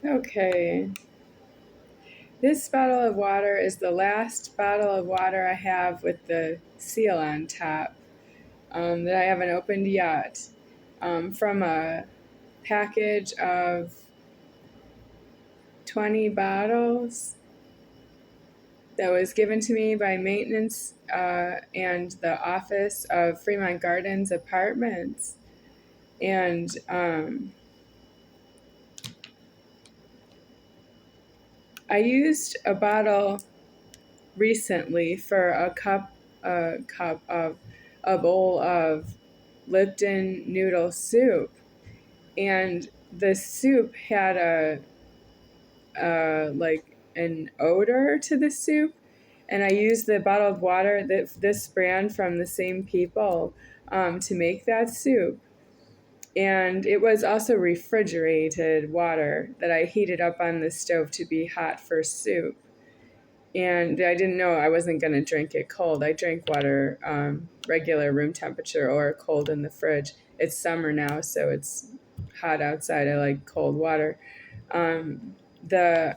Okay. This bottle of water is the last bottle of water I have with the seal on top that I haven't opened yet. From a package of 20 bottles that was given to me by maintenance and the office of Fremont Gardens Apartments. And I used a bottle recently for a bowl of Lipton noodle soup, and the soup had like an odor to the soup, and I used the bottled water that this brand from the same people to make that soup. And it was also refrigerated water that I heated up on the stove to be hot for soup. And I didn't know I wasn't going to drink it cold. I drank water regular room temperature or cold in the fridge. It's summer now, so it's hot outside. I like cold water. The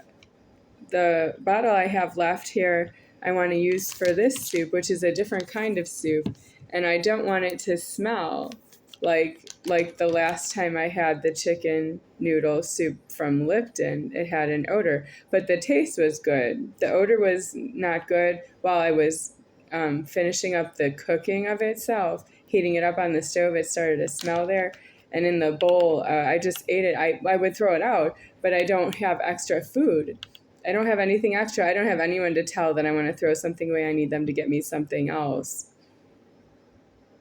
the bottle I have left here, I want to use for this soup, which is a different kind of soup, and I don't want it to smell like the last time I had the chicken noodle soup from Lipton. It had an odor, but the taste was good. The odor was not good while I was finishing up the cooking of itself, heating it up on the stove. It started to smell there. And in the bowl, I just ate it. I would throw it out, but I don't have extra food. I don't have anything extra. I don't have anyone to tell that I want to throw something away. I need them to get me something else.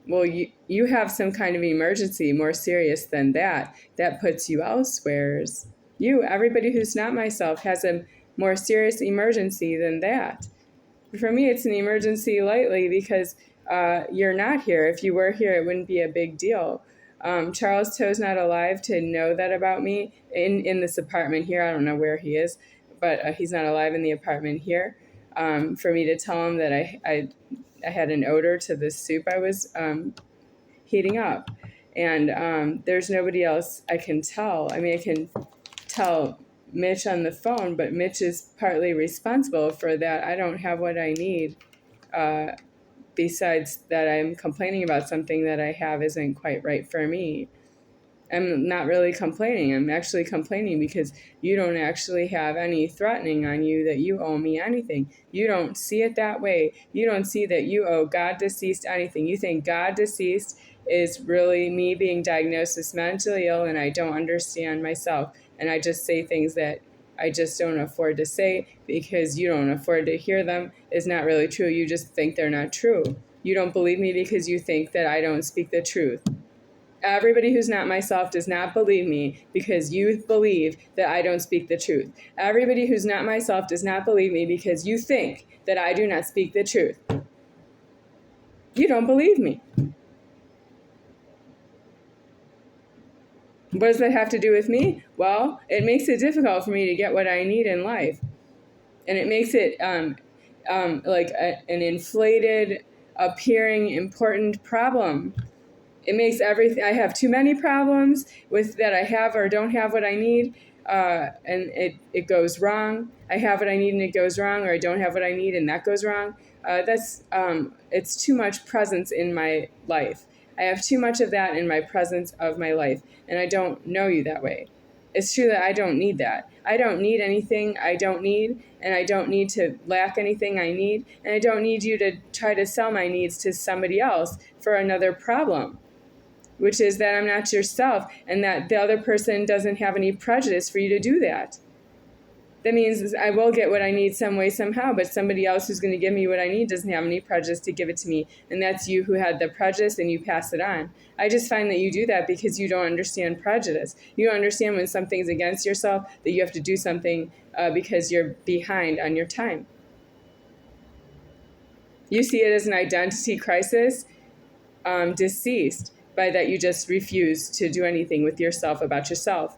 Well, you have some kind of emergency more serious than that. That puts you elsewheres. Everybody who's not myself, has a more serious emergency than that. For me, it's an emergency lightly because you're not here. If you were here, it wouldn't be a big deal. Charles Toe's not alive to know that about me in this apartment here. I don't know where he is, but he's not alive in the apartment here. For me to tell him that I had an odor to the soup I was heating up. And there's nobody else I can tell. I mean, I can tell Mitch on the phone, but Mitch is partly responsible for that. I don't have what I need. Besides that, I'm complaining about something that I have isn't quite right for me. I'm not really complaining. I'm actually complaining because you don't actually have any threatening on you that you owe me anything. You don't see it that way. You don't see that you owe God deceased anything. You think God deceased is really me being diagnosed as mentally ill, and I don't understand myself. And I just say things that I just don't afford to say because you don't afford to hear them is not really true. You just think they're not true. You don't believe me because you think that I don't speak the truth. Everybody who's not myself does not believe me because you believe that I don't speak the truth. Everybody who's not myself does not believe me because you think that I do not speak the truth. You don't believe me. What does that have to do with me? Well, it makes it difficult for me to get what I need in life. And it makes it like an inflated, appearing important problem. It makes everything, I have too many problems with that I have or don't have what I need, and it goes wrong. I have what I need and it goes wrong, or I don't have what I need and that goes wrong. It's too much presence in my life. I have too much of that in my presence of my life, and I don't know you that way. It's true that I don't need that. I don't need anything I don't need, and I don't need to lack anything I need, and I don't need you to try to sell my needs to somebody else for another problem, which is that I'm not yourself and that the other person doesn't have any prejudice for you to do that. That means I will get what I need some way, somehow, but somebody else who's going to give me what I need doesn't have any prejudice to give it to me, and that's you who had the prejudice and you pass it on. I just find that you do that because you don't understand prejudice. You don't understand when something's against yourself that you have to do something because you're behind on your time. You see it as an identity crisis, deceased, by that you just refuse to do anything with yourself about yourself.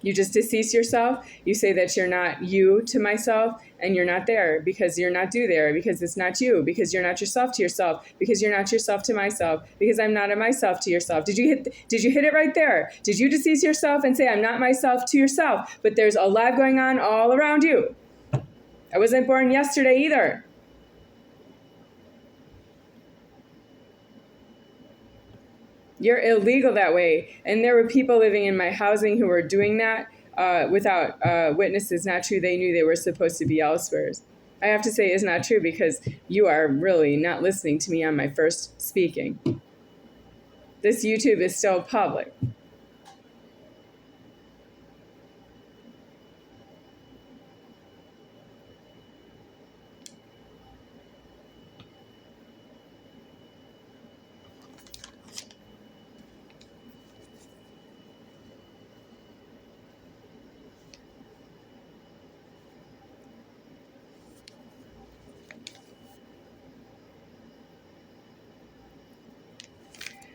You just decease yourself. You say that you're not you to myself, and you're not there because you're not do there, because it's not you, because you're not yourself to yourself, because you're not yourself to myself, because I'm not a myself to yourself. Did you hit it right there? Did you decease yourself and say I'm not myself to yourself? But there's a lot going on all around you. I wasn't born yesterday either. You're illegal that way. And there were people living in my housing who were doing that without witnesses. Not true. They knew they were supposed to be elsewhere. I have to say it's not true because you are really not listening to me on my first speaking. This YouTube is still public.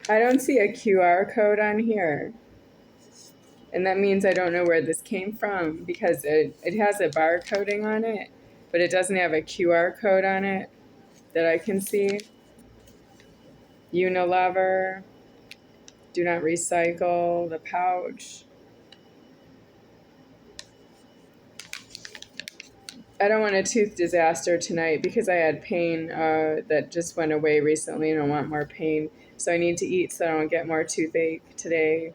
I don't see a QR code on here. And that means I don't know where this came from because it has a barcoding on it, but it doesn't have a QR code on it that I can see. Unilever, do not recycle, the pouch. I don't want a tooth disaster tonight because I had pain that just went away recently, and I want more pain. So I need to eat so I don't get more toothache today.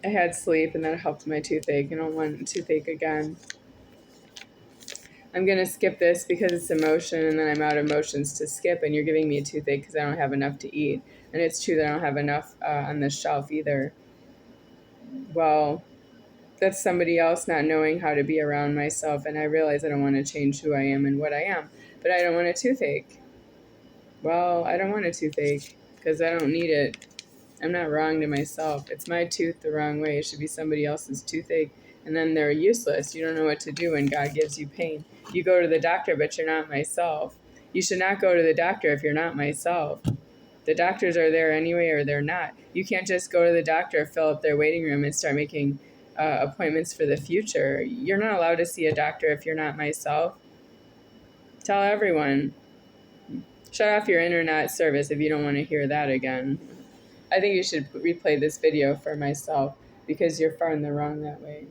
I had sleep and that helped my toothache. I don't want toothache again. I'm going to skip this because it's emotion, and then I'm out of emotions to skip, and you're giving me a toothache because I don't have enough to eat. And it's true that I don't have enough on the shelf either. Well, that's somebody else not knowing how to be around myself, and I realize I don't want to change who I am and what I am, but I don't want a toothache. Well, I don't want a toothache because I don't need it. I'm not wrong to myself. It's my tooth the wrong way. It should be somebody else's toothache, and then they're useless. You don't know what to do when God gives you pain. You go to the doctor, but you're not myself. You should not go to the doctor if you're not myself. The doctors are there anyway, or they're not. You can't just go to the doctor, fill up their waiting room, and start making appointments for the future. You're not allowed to see a doctor if you're not myself. Tell everyone. Shut off your internet service if you don't want to hear that again. I think you should replay this video for myself because you're far in the wrong that way.